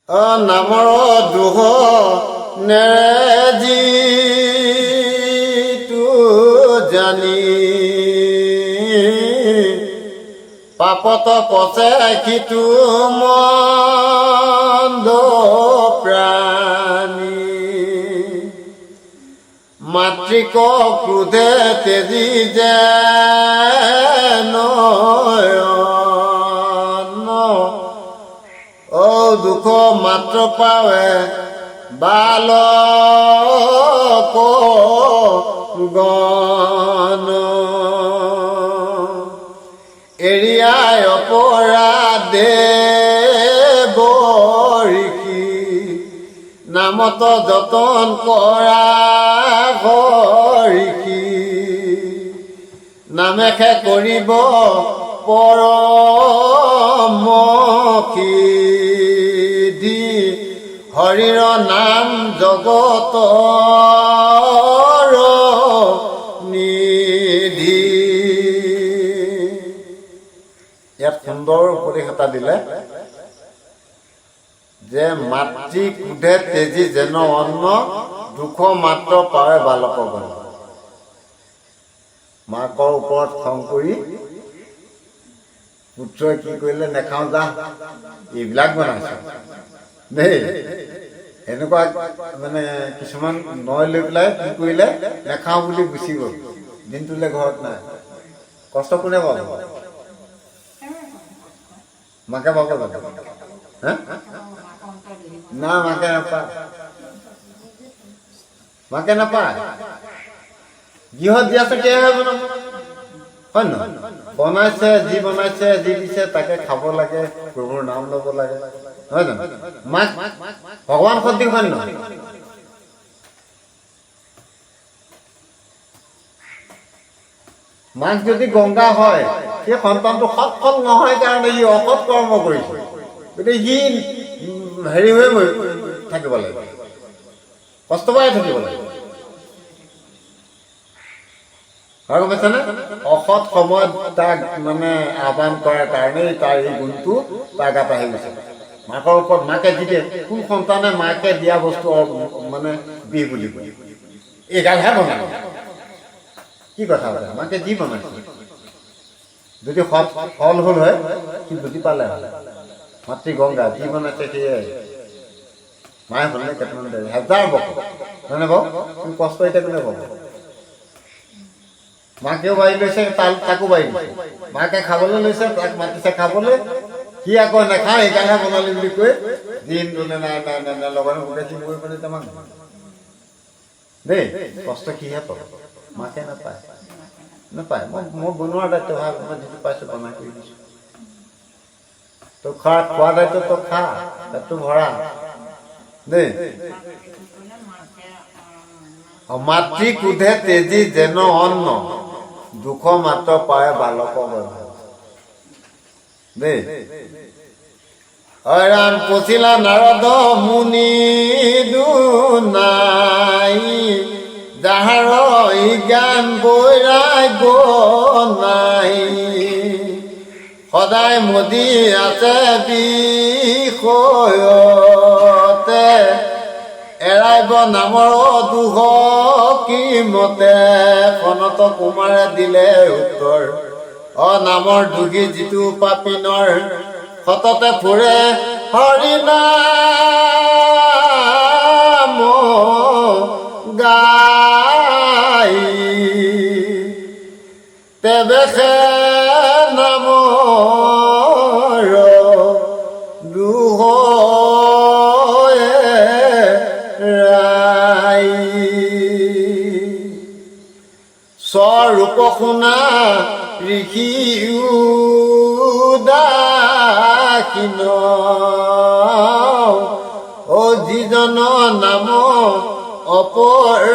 নামৰ দুখ নেজি তু জানি পাপত পচে সিটো মন্দ প্ৰাণী মাতৃক ক্ৰোধে তেজি যে দুখ মাত্ৰ পাৱে বালক গণ এৰিয়াই অপৰাধে বৰিষি নামত যতন কৰা হৰিষি নামেষে কৰিব পৰমখি হৰিৰ নাম জগতৰ নিধি। ইয়াত সুন্দৰ উপদেশ এটা দিলে যে মাতৃ ক্ৰোধে তেজি যেন অন্ন দুখ মাত্ৰ পাৱে বালক গণ। মাকৰ ওপৰত খং কৰি পুত্ৰই কি কৰিলে, নেখাওঁ যা, এইবিলাক বনাইছে দেই। এনেকুৱা মানে কিছুমান নয় লৈ পেলাই কি কৰিলে, নেখাওঁ বুলি গুচি গ'ল, দিনটোলৈ ঘৰত নাই। কষ্ট কোনে পাব? মাকে পাব জানো? হা না, মাকে নাপায়, মাকে নাপায়। গৃহত দিয়া তেতিয়াহে বনাব, হয় নহয়? বনাইছে, যি বনাইছে, যি দিছে তাকে খাব লাগে, প্ৰভুৰ নাম ল'ব লাগে, নহয় জানো? মাক ভগৱান সদৃশ হয় নহয়? মাক যদি গংগা হয়, সেই সন্তানটো সৎফল নহয় কাৰণে ই অসৎ কৰ্ম কৰিছে, গতিকে সি হেৰি হৈ থাকিব লাগে, কষ্ট পাই থাকিব লাগে। গম পাইছেনে? অসৎ সময়ত তাক মানে আহ্বান কৰাৰ কাৰণেই তাৰ এই গুণটো তাৰ গাত আহি গৈছে। মাকৰ ওপৰত মাকে দি দিয়ে, কোন সন্তানে মাকে দিয়া বস্তু মানে বিহ বুলি কয়? এইগালহে বনাই, কি কথা আছে? মাকে যি বনাইছে যদি সৎ ফল হ'ল হয় সি বুজি পালে হয়। মাতৃ গংগা যি বনাইছে সেয়াই মায়ে বনালে কেইটামান দেৰি হাজাৰ বক মানে বাৰু কষ্ট এতিয়া কোনে পাব? মাকেও বাঢ়ি লৈছে, তাকো বাঢ়ি লৈছে। মাকে খাবলৈ লৈছে, তাক মাতিছে খাবলৈ, সি আকৌ নাখায়, সেইকাৰণে বনালি বুলি কৈ দিন বোলে নাই নাই নাই নাই লগানো গোটেই সি বৈ পেলাই তোমাক দেই। কষ্ট কিহে পাব? মাকে নাপায়, নাপায়। মই বনোৱাৰ দায়িত্ব ভাল, মই যিটো পাইছোঁ বনাই কৰি দিছোঁ। তই খোৱা দায়িত্ব তই খা, পেটটো ভৰা দেই। মাতৃ ক্ৰোধে তেজি যেন অন্ন দুখ মাত্ৰ পাৱে বালক গণ দেই। ৰাম পচিলা নাৰদ মুনি দুনাই যাহাৰ জ্ঞান বৈৰাগ্য নাই সদায় মদি আছে বিষয়তে এৰাইব নামৰ দুখ কি মতে কনত কুমাৰে দিলে উত্তৰ নামৰ দুখী যিটো পাপিনৰ সততে ফুৰে হৰি নাম গাই তেবেশে নামৰ দুখ স্বৰূপ শুনা ঋষি উদাসীন যিজন নাম অপৰাধহীন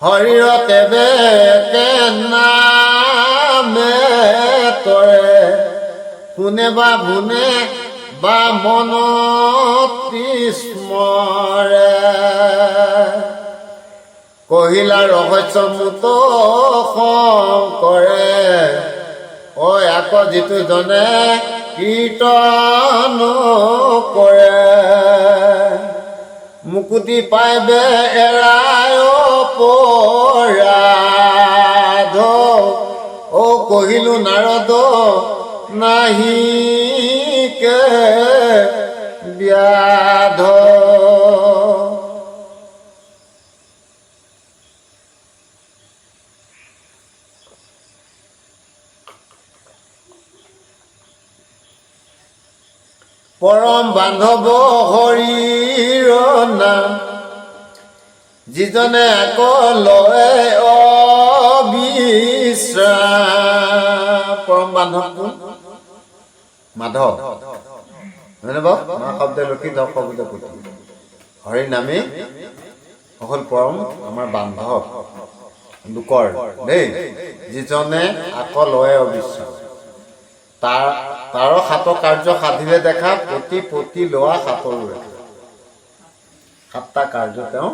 হৰিৰ তেবে নামে তৰে শুনে বা ভুনে বা মনত স্মৰে কহিলা ৰহস্য মুত কৰে ঐ আকৌ যিটো জনে কীৰ্তন কৰে মুকুতি পাইবে এৰাই অপৰাধ ও কহিলো নাৰদ নাহিকে ব্যাধ পৰম বান্ধৱ হৰিৰ নাম যিজনে আকৌ লয় অবিশ্ৰাম পৰম বান্ধৱ কোন মাধৱ হয়নে বাৰু মা শব্দে লক্ষী ধ শব্দে পুতি হৰি নামে অকল পৰম আমাৰ বান্ধৱ লোকৰ দেই যিজনে আকৌ লয় অবিশ্ৰাম তাৰ সাত কাৰ্য সাধিলে দেখা প্ৰতি প্ৰতি লোৱা সাতৰো সাতটা কাৰ্য তেওঁ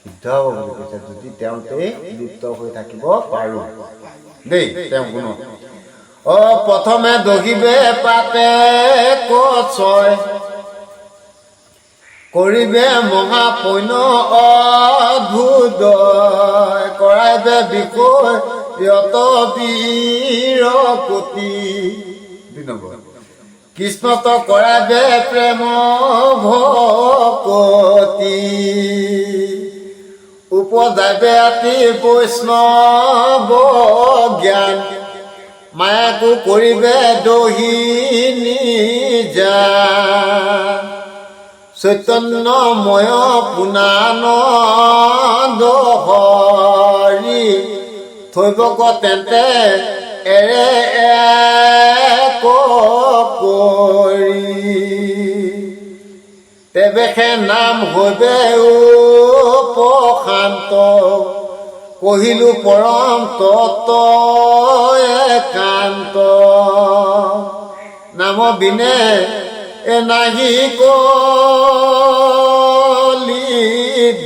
সিদ্ধ হ'ব বুলি কৈছে যদি তেওঁতেই লিপ্ত হৈ থাকিব পাৰো দেই তেওঁ গুণ প্ৰথমে দহিবে পাতে কচয় কৰিবে মহাপুণ্য অধুদয় কৰাইবে বিষয় যত বীৰ কোটি 2 নম্বৰ কৃষ্ণত কৰাইবে প্ৰেম ভকতি উপজাইবে আতি বৈষ্ণৱ জ্ঞান মায়াকো কৰিবে দহিনী যান চৈতন্যময় পুনানন্দ হৰি থৈবক তেন্তে এৰে কৰি তেবেখে নাম হৈবে উপশান্ত কহিলো পৰম তত্ত্ব একান্ত নাম বিনে নাহি কলিত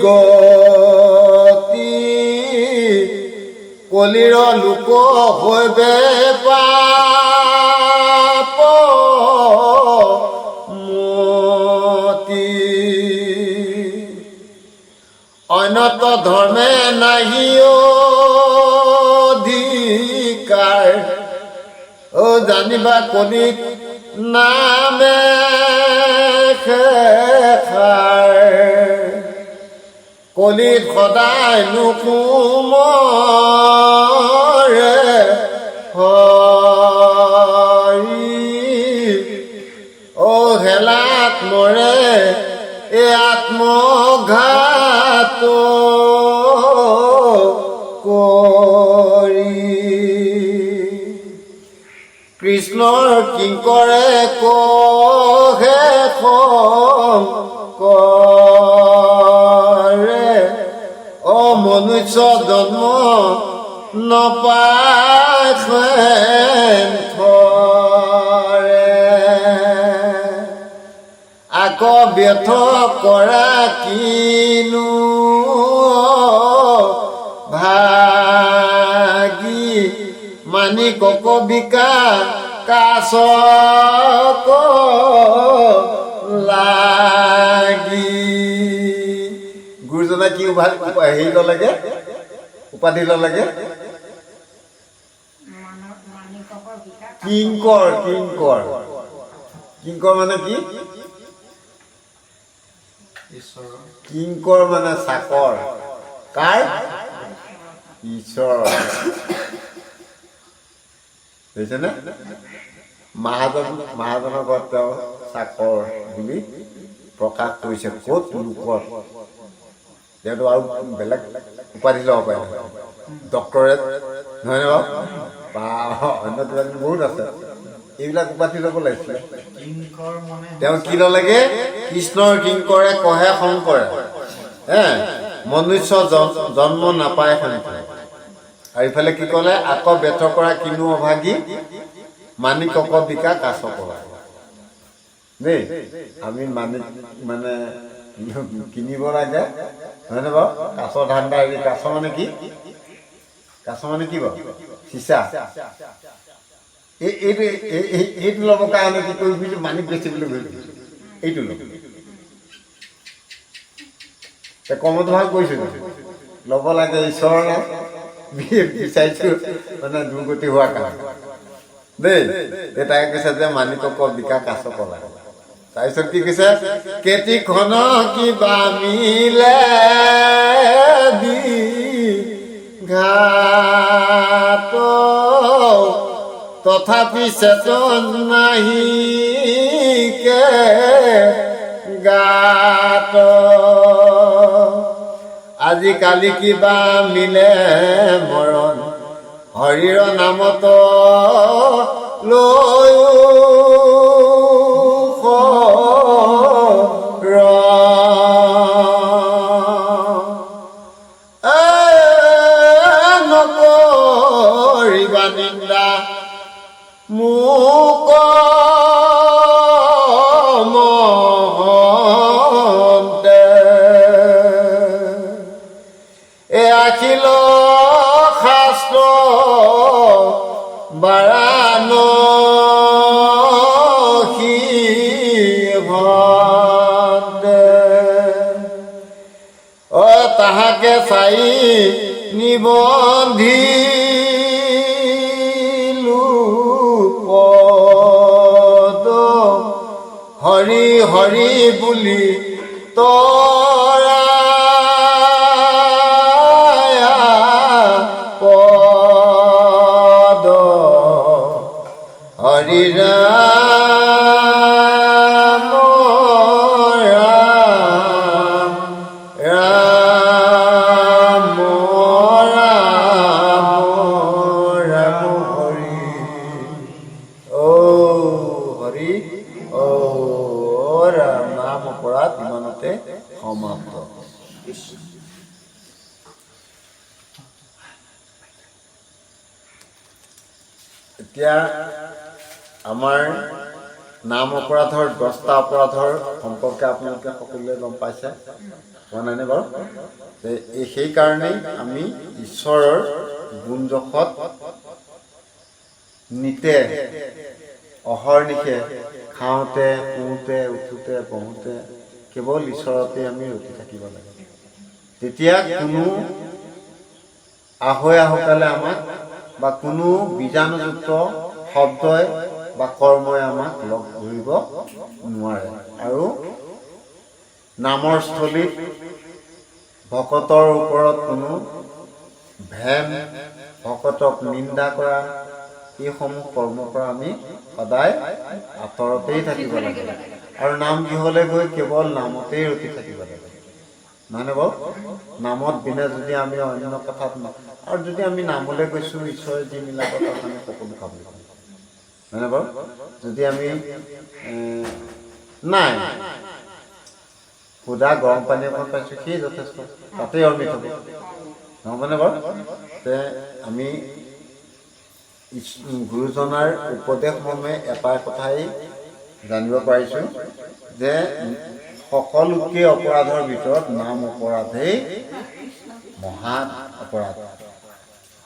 গতি কলিৰ লোক হৈবে পাপ মতি অন্যত ধৰ্মে নাহি অধিকাৰ ও জানিবা কলিত নামে খেখাৰ কলিত সদায় নুকুমৰে হৰি ও হেলাত মৰে এ আত্মঘাত কৰি কৃষ্ণৰ কিংকৰে কহে কৰে অ মনুষ্য জন্ম নপায় থৰে আকৌ ব্যৰ্থ কৰা কিনো ভাগি মানি কবিকা কাছ লাগি গুৰুজনাই কি হেৰি ললেগে উপাধি ললেগে কিংকৰ কিংকৰ কিংকৰ মানে কি কিংকৰ মানে চাকৰ কাৰ ঈশ্বৰ বুজিছেনে মহাজনৰ ঘৰত তেওঁ চাকৰ বুলি প্ৰকাশ কৰিছে ক'ত লোকত তেওঁতো আৰু বেলেগ উপাধি ল'ব পাৰে ডক্টৰেট নহয়নে বাৰু বা অন্য কিবা কিবি বহুত আছে এইবিলাক উপাধি ল'ব লাগিছিলে তেওঁ কি ল'লেগে কৃষ্ণৰ কিংকৰে কহে শংকৰে মনুষ্য জন্ম নাপায় শংকৰে আৰু ইফালে কি ক'লে আকৌ ব্যৰ্থ কৰা কিনো অভাগী মানি কবিকা কাছ কৰা দেই আমি মানে কিনিব লাগে, হয়নে বাৰু? কাছৰ ধান্দা, হেৰি কাছ মানে কি? কাছ মানে কি বাৰু? চিচা। এইটো ল'বৰ কাৰণে কি কৰি ফুৰিছোঁ? মানিক বেচিবলৈ গৈ ফুৰিছোঁ, এইটো ল'ব। কমতো ভাল কৰিছোঁ, ল'ব লাগে ঈশ্বৰৰ নাম বিচাৰিছোঁ, মানে দুৰ্গতি হোৱাৰ কাৰণে দেই। তাকে কৈছে যে মানিকক বিকা কাছ কলা। তাৰপিছত কি কৈছে? কেতিখন কিবা মিলে দি ঘাট তথাপি চেতন নাহিকে গাত আজিকালি কিবা মিলে মৰণ হৰিৰ নামত লৈ নকৰিবা নিন্দা মোক মহন্তে আখিল শাস্ত্ৰ বাৰাণসী ভন্তে তাহাকে চাই নিবন্ধিলো পদ হৰি হৰি বুলি তৰা পদ হৰি ৰাম ৰাম ৰাম ৰাম ৰাম হৰি হৰি ৰাম। নাম অপৰাধ ইমানতে সমাপ্ত। এতিয়া আমাৰ নাম অপৰাধৰ 10টা অপৰাধৰ সম্পৰ্কে আপোনালোকে সকলোৱে গম পাইছে, হোৱা নাইনে বাৰু? সেইকাৰণেই আমি ঈশ্বৰৰ গুণ যশত নিতে অহৰ্নিশে খাওঁতে শুওঁতে উঠোঁতে বহোঁতে কেৱল ঈশ্বৰতে আমি ৰখি থাকিব লাগে। তেতিয়া কোনো আহৈ আহুকালে আমাক বা কোনো বীজাণুযুক্ত শব্দই বা কৰ্মই আমাক লগ ধৰিব নোৱাৰে। আৰু নামৰ স্থলীত ভকতৰ ওপৰত কোনো ভেম, ভকতক নিন্দা কৰা, এইসমূহ কৰ্মৰ পৰা আমি সদায় আঁতৰতেই থাকিব লাগে। আৰু নাম গৃহলৈ গৈ কেৱল নামতেই ৰখি থাকিব লাগে, নহয়নে বাৰু? নামত বিনে যদি আমি অন্য কথাত আৰু যদি আমি নামলৈ গৈছোঁ, ঈশ্বৰে যি মিলাব তাত আমি সকলো খাব লাগিব, নহয়নে বাৰু? যদি আমি নাই সুদা গৰম পানী অকণ পাইছোঁ, সেয়ে যথেষ্ট, তাতেই অমৃত হ'ব, নহ'বনে বাৰু? আমি গুৰুজনাৰ উপদেশ মৰ্মে এটা কথাই জানিব পাৰিছোঁ যে সকলোতকৈ অপৰাধৰ ভিতৰত নাম অপৰাধেই মহা অপৰাধ,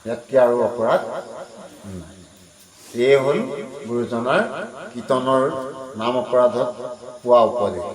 ইয়াতকৈ আৰু অপৰাধ নাই। এয়ে হ'ল গুৰুজনাৰ কীৰ্তনৰ নাম অপৰাধত পোৱা উপদেশ।